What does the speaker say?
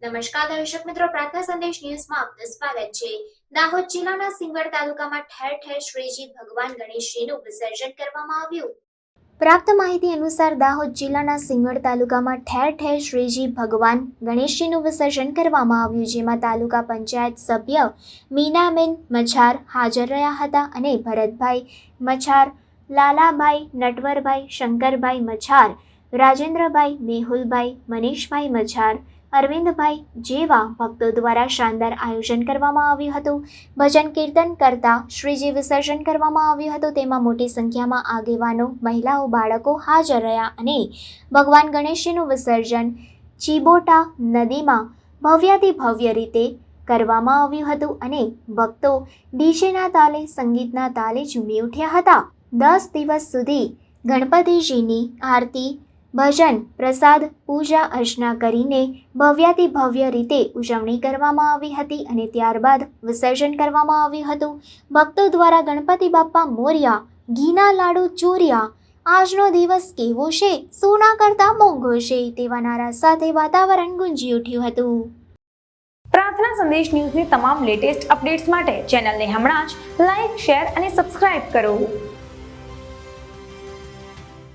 નમસ્કાર દર્શક મિત્રો, પ્રાર્થના સંદેશ ન્યૂઝમાં આપનું સ્વાગત છે। દાહોદ જિલ્લાના સિંગવડ તાલુકામાં ઠેર ઠેર શ્રીજી ભગવાન ગણેશજીનું વિસર્જન કરવામાં આવ્યું। પ્રાપ્ત માહિતી અનુસાર દાહોદ જિલ્લાના સિંગવડ તાલુકામાં ઠેર ઠેર શ્રીજી ભગવાન ગણેશજીનું વિસર્જન કરવામાં આવ્યું, જેમાં તાલુકા પંચાયત સભ્ય મીનાબેન મછાર હાજર રહ્યા હતા અને ભરતભાઈ મછાર, લાલાભાઈ, નટવરભાઈ, શંકરભાઈ મછાર, રાજેન્દ્રભાઈ, મેહુલભાઈ, મનીષભાઈ મછાર, અરવિંદભાઈ જેવા ભક્તો દ્વારા શાનદાર આયોજન કરવામાં આવ્યું હતું। ભજન કીર્તન કરતા શ્રીજી વિસર્જન કરવામાં આવ્યું હતું। તેમાં મોટી સંખ્યામાં આગેવાનો, મહિલાઓ, બાળકો હાજર રહ્યા અને ભગવાન ગણેશજીનું વિસર્જન ચીબોટા નદીમાં ભવ્યાતિ ભવ્ય રીતે કરવામાં આવ્યું હતું અને ભક્તો ડીજેના તાલે, સંગીતના તાલે ઝૂમી ઉઠ્યા હતા। 10 દિવસ સુધી ગણપતિજીની આરતી, ભજન, પ્રસાદ, પૂજા અર્ચના કરીને ભવ્યાતિ ભવ્ય રીતે ઉજવણી કરવામાં આવી હતી અને ત્યારબાદ વિસર્જન કરવામાં આવ્યું હતું। ભક્તો દ્વારા ગણપતિ બાપ્પા મોર્યા, ઘીના લાડુ ચોર્યા, આજનો દિવસ કેવો છે, સોના કરતા મોંઘો છે તેવા નારા સાથે વાતાવરણ ગુંજી ઉઠ્યું હતું। પ્રાર્થના સંદેશ ન્યૂઝની તમામ લેટેસ્ટ અપડેટ્સ માટે ચેનલને હમણાં જ લાઈક, શેર અને સબસ્ક્રાઇબ કરો।